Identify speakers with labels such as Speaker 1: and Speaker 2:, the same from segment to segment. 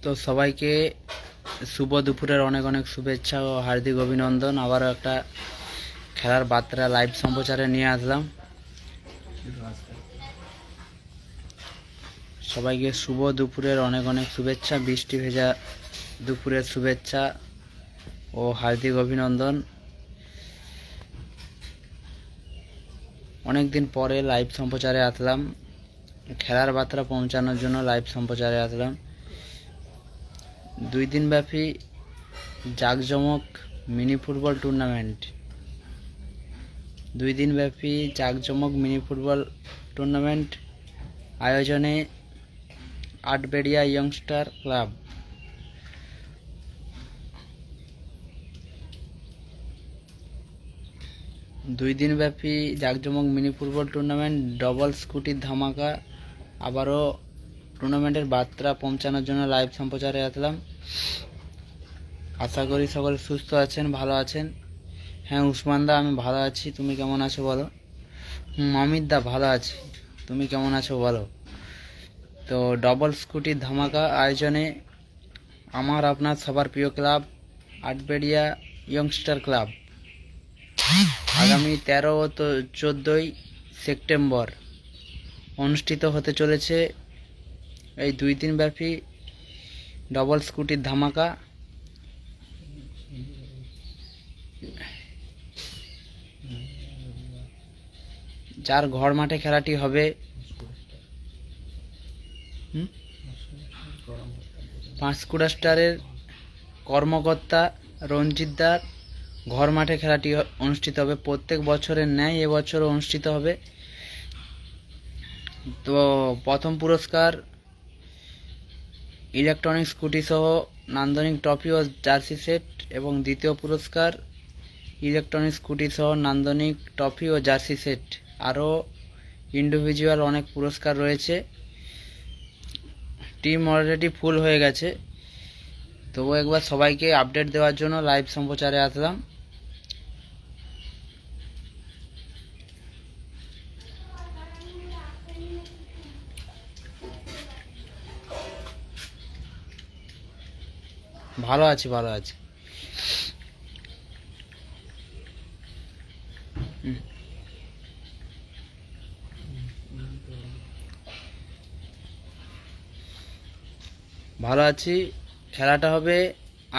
Speaker 1: তো সবাইকে শুভ দুপুরের অনেক অনেক শুভেচ্ছা ও হার্দিক অভিনন্দন। আবারও একটা খেলার বার্তা লাইভ সম্প্রচারে নিয়ে আসলাম। সবাইকে শুভ দুপুরের অনেক অনেক শুভেচ্ছা, বৃষ্টি ভেজা দুপুরের শুভেচ্ছা ও হার্দিক অভিনন্দন। অনেক দিন পরে লাইভ সম্প্রচারে আসলাম, খেলার বার্তা পৌঁছানোর জন্য লাইভ সম্প্রচারে আসলাম। 2 দিন ব্যাপী জাঁকজমক মিনি ফুটবল টুর্নামেন্ট 2 দিন ব্যাপী জাঁকজমক মিনি ফুটবল টুর্নামেন্ট আয়োজনে আটবেড়িয়া ইয়ংস্টার ক্লাব দুই দিন ব্যাপী জাঁকজমক মিনি ফুটবল টুর্নামেন্ট ডবল স্কুটির ধামাকা। আবারও টুর্নামেন্টের বার্তা পৌঁছানোর জন্য লাইভ সম্প্রচারে আসলাম। আশা করি সকলে সুস্থ আছেন, ভালো আছেন। হ্যাঁ উসমান দা, আমি ভালো আছি, তুমি কেমন আছো বলো। অমিত দা, ভালো আছি, তুমি কেমন আছো বলো। তো ডবল স্কুটির ধামাকা আয়োজনে আমার আপনার সবার প্রিয় ক্লাব আটবেড়িয়া ইয়ংস্টার ক্লাব আগামী 13 ও 14 সেপ্টেম্বর অনুষ্ঠিত হতে চলেছে এই 2 দিন ব্যাপী ডবল স্কুটির ধামাকা। যার ঘর মাঠে খেলাটি হবে পাঁশকুড়া স্টারের কর্মকর্তা রঞ্জিত দার ঘর মাঠে খেলাটি অনুষ্ঠিত হবে। প্রত্যেক বছরের ন্যায় এবছরও অনুষ্ঠিত হবে। তো প্রথম পুরস্কার ইলেকট্রনিক স্কুটি সহ নান্দনিক ট্রফি ও জার্সি সেট, এবং দ্বিতীয় পুরস্কার ইলেকট্রনিক স্কুটি সহ নান্দনিক ট্রফি ও জার্সি সেট। আরও ইন্ডিভিজুয়াল অনেক পুরস্কার রয়েছে। টিম অলরেডি ফুল হয়ে গেছে, তবু একবার সবাইকে আপডেট দেওয়ার জন্য লাইভ সম্প্রচারে আসলাম। ভালো আছি, ভালো আছি। ভালো আছি। খেলাটা হবে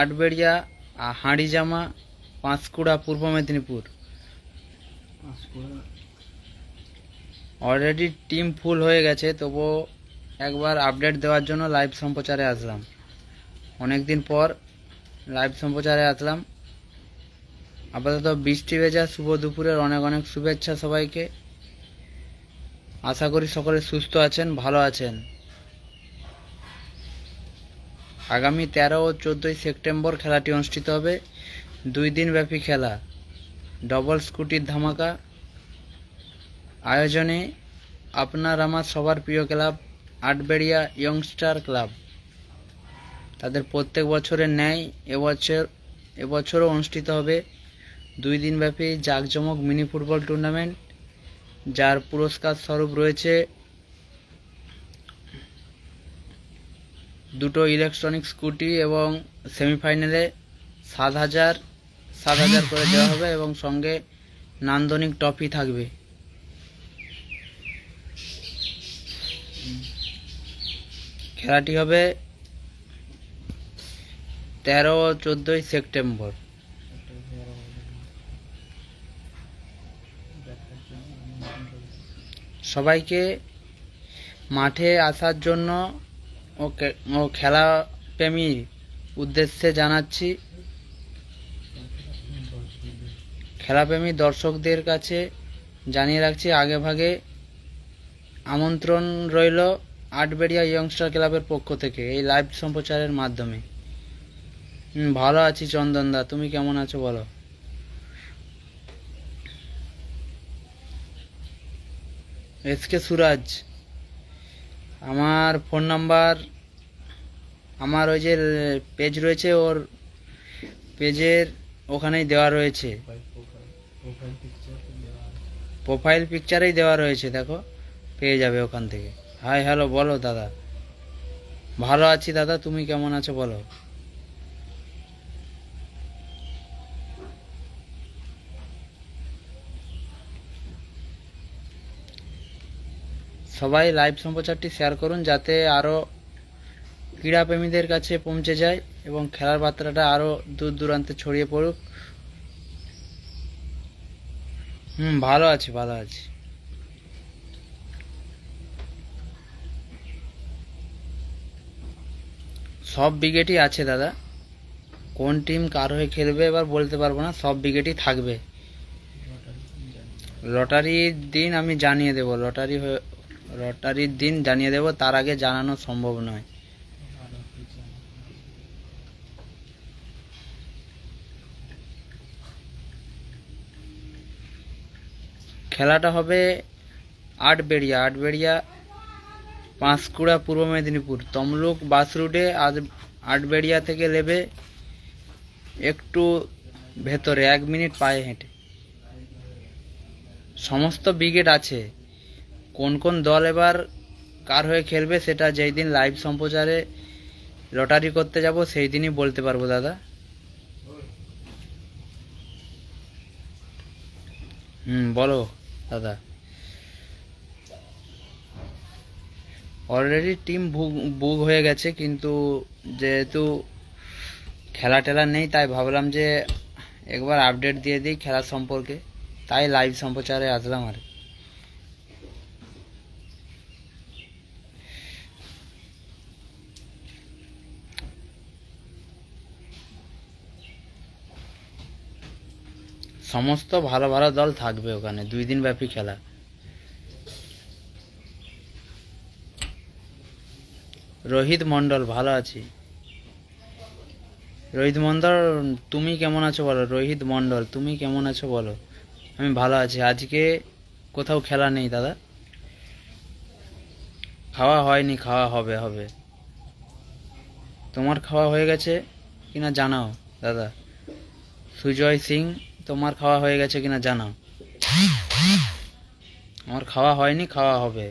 Speaker 1: আটবেড়িয়া হাঁড়িজামা, পাঁশকুড়া, পূর্ব মেদিনীপুর। অলরেডি টিম ফুল হয়ে গেছে, তবুও একবার আপডেট দেওয়ার জন্য লাইভ সম্প্রচারে আসলাম। অনেক দিন পর লাইভ সম্প্রচারে আসলাম। আপাতত বৃষ্টি ভেজা শুভ দুপুরের অনেক অনেক শুভেচ্ছা সবাইকে। আশা করি সকলে সুস্থ আছেন, ভালো আছেন। আগামী 13 ও 14 সেপ্টেম্বর খেলাটি অনুষ্ঠিত হবে। 2 দিন ব্যাপী খেলা, ডবল স্কুটির ধামাকা আয়োজনে আপনার আমার সবার প্রিয় ক্লাব আটবেড়িয়া ইয়ংস্টার ক্লাব। তাদের প্রত্যেক বছরের ন্যায় এবছরও অনুষ্ঠিত হবে 2 দিন ব্যাপী জাঁকজমক মিনি ফুটবল টুর্নামেন্ট, যার পুরস্কার স্বরূপ রয়েছে 2টো ইলেকট্রনিক স্কুটি, এবং সেমিফাইনালে 7,000 করে দেওয়া হবে, এবং সঙ্গে নান্দনিক ট্রফি থাকবে। খেলাটি হবে 13 ও 14 সেপ্টেম্বর। সবাইকে মাঠে আসার জন্য ও খেলা প্রেমী উদ্দেশ্যে জানাচ্ছি, খেলাপ্রেমী দর্শকদের কাছে জানিয়ে রাখছি আগেভাগে আমন্ত্রণ রইল আটবেড়িয়া ইয়ংস্টার ক্লাবের পক্ষ থেকে এই লাইভ সম্প্রচারের মাধ্যমে। ভালো আছি চন্দন দা, তুমি কেমন আছো বলো। এসকে সুরাজ, আমার ফোন নাম্বার আমার ওই যে পেজ রয়েছে, ওর পেজের ওখানেই দেওয়া রয়েছে, প্রোফাইল পিকচারেই দেওয়া রয়েছে, দেখো পেয়ে যাবে ওখান থেকে। হাই হ্যালো বলো দাদা। ভালো আছি দাদা, তুমি কেমন আছো বলো? সবাই লাইভ সম্প্রচারটি শেয়ার করুন যাতে আরও ক্রীড়াপ্রেমীদের কাছে পৌঁছে যায় এবং খেলার বার্তাটা আরও দূর দূরান্তে ছড়িয়ে পড়ুক। ভালো আছি, ভালো আছি। সব উইকেটই আছে দাদা। কোন টিম কার হয়ে খেলবে এবার বলতে পারবো না, সব উইকেটই থাকবে। লটারির দিন আমি জানিয়ে দেব, লটারির দিন জানিয়ে দেব, তার আগে জানানো সম্ভব নয়। খেলাটা হবে আটবেড়িয়া পাঁশকুড়া পূর্ব মেদিনীপুর তমলুক বাস রুটে। আটবেড়িয়া থেকে নেবে একটু ভেতরে 1 মিনিট পায়ে হেঁটে। সমস্ত উইকেট আছে। কোন কোন দল এবার কার হয়ে খেলবে সেটা যেই দিন লাইভ সম্প্রচারে লটারি করতে যাব সেই দিনই বলতে পারবো দাদা। বলো দাদা। অলরেডি টিম বুক হয়ে গেছে, কিন্তু যেহেতু খেলা টেলা নেই তাই ভাবলাম যে একবার আপডেট দিয়ে দিই খেলা সম্পর্কে, তাই লাইভ সম্প্রচারে আসলাম আর। সমস্ত ভালো ভালো দল থাকবে ওখানে, 2 দিন ব্যাপী খেলা। রোহিত মণ্ডল, ভালো আছি। রোহিত মণ্ডল, তুমি কেমন আছো বলো? রোহিত মণ্ডল, তুমি কেমন আছো বলো? আমি ভালো আছি। আজকে কোথাও খেলা নেই দাদা। খাওয়া হয়নি, খাওয়া হবে হবে। তোমার খাওয়া হয়ে গেছে কিনা জানাও দাদা। সুজয় সিং, তোমার খাওয়া হয়ে গেছে কিনা জানাও। আমার খাওয়া হয়নি, খাওয়া হবে।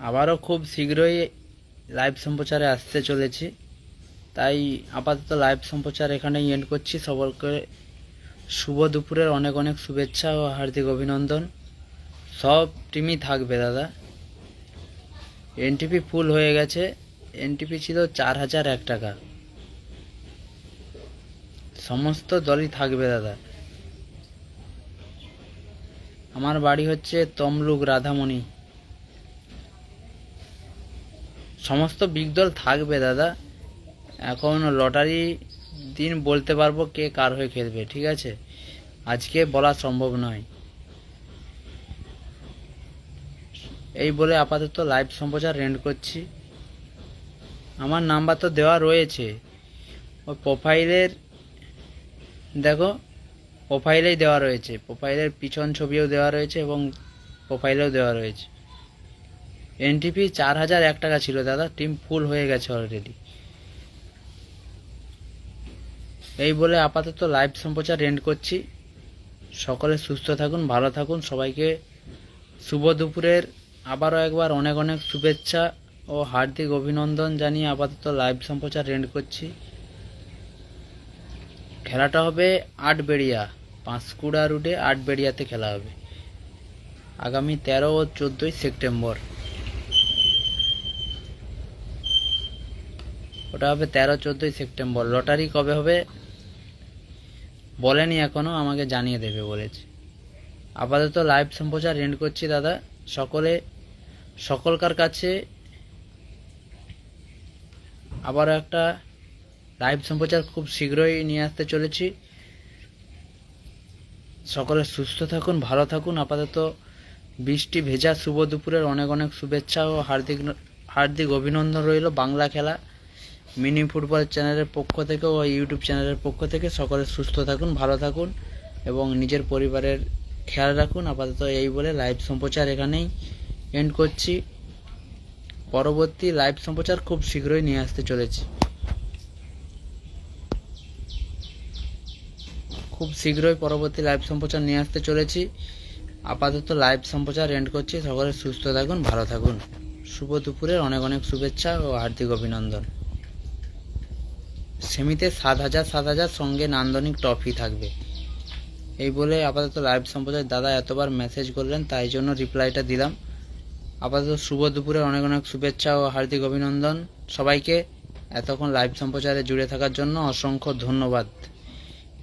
Speaker 1: আবারও খুব শীঘ্রই লাইভ সম্প্রচারে আসতে চলেছি, তাই আপাতত লাইভ সম্প্রচার এখানেই এন্ড করছি। সকলকে শুভ দুপুরের অনেক অনেক শুভেচ্ছা ও হার্দিক অভিনন্দন। সব টিমই থাকবে দাদা। এনটিপি ফুল হয়ে গেছে। এনটিপি ছিল 4001 টাকা। সমস্ত দলই থাকবে দাদা। আমার বাড়ি হচ্ছে তমলুক রাধামণি। সমস্ত বিগ দল থাকবে দাদা। এখন লটারি দিন বলতে পারবো কে কার হয়ে খেলবে, ঠিক আছে? আজকে বলা সম্ভব নয়। এই বলে আপাতত লাইভ সম্প্রচার এন্ড করছি। আমার নাম্বার তো দেওয়া রয়েছে, ওই প্রোফাইলের দেখো, প্রোফাইলেই দেওয়া রয়েছে। প্রোফাইলের পিছন ছবিও দেওয়া রয়েছে এবং প্রোফাইলেও দেওয়া রয়েছে। এনটিপি 4001 টাকা ছিল দাদা, টিম ফুল হয়ে গেছে অলরেডি। এই বলে আপাতত লাইভ সম্প্রচার এন্ড করছি। সকলে সুস্থ থাকুন, ভালো থাকুন। সবাইকে শুভ দুপুরের আবারও একবার অনেক অনেক শুভেচ্ছা ও হার্দিক অভিনন্দন জানিয়ে আপাতত লাইভ সম্প্রচার এন্ড করছি। খেলাটা হবে আটবেড়িয়া, পাঁশকুড়া রুটে আটবেড়িয়াতে খেলা হবে আগামী 13 ও 14 সেপ্টেম্বর। ওটা হবে 13-14 সেপ্টেম্বর। লটারি কবে হবে বলেনি এখনো, আমাকে জানিয়ে দেবে বলেছে। আপাতত লাইভ সম্প্রচার এন্ড করছি দাদা। সকলকার কাছে আবারও একটা লাইভ সম্প্রচার খুব শীঘ্রই নিয়ে আসতে চলেছি। সকলে সুস্থ থাকুন, ভালো থাকুন। আপাতত বৃষ্টি ভেজা শুভ দুপুরের অনেক অনেক শুভেচ্ছা ও হার্দিক অভিনন্দন রইল। বাংলা খেলা মিনি ফুটবল চ্যানেলের পক্ষ থেকে ও ইউটিউব চ্যানেলের পক্ষ থেকে সকলে সুস্থ থাকুন, ভালো থাকুন এবং নিজের পরিবারের খেয়াল রাখুন। আপাতত এই বলে লাইভ সম্প্রচার এখানেই এন্ড করছি। পরবর্তী লাইভ সম্প্রচার খুব শীঘ্রই নিয়ে আসতে চলেছি। খুব শীঘ্রই পরবর্তী লাইভ সম্প্রচার নিয়ে আসতে চলেছি। আপাতত লাইভ সম্প্রচার এন্ড করছি। সকলে সুস্থ থাকুন, ভালো থাকুন। শুভ দুপুরের অনেক অনেক শুভেচ্ছা ও হার্দিক অভিনন্দন। সেমিতে 7,000 সঙ্গে নান্দনিক ট্রফি থাকবে। এই বলে আপাতত লাইভ সম্প্রচার দাদা এতবার মেসেজ করলেন, তাই জন্য রিপ্লাইটা দিলাম। আপাতত শুভ দুপুরের অনেক অনেক শুভেচ্ছা ও হার্দিক অভিনন্দন সবাইকে। এতক্ষণ লাইভ সম্প্রচারে জুড়ে থাকার জন্য অসংখ্য ধন্যবাদ।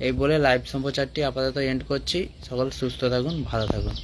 Speaker 1: এই বলে লাইভ সম্প্রচারটি আপাতত এন্ড করছি। সকল সুস্থ থাকুন, ভালো থাকুন।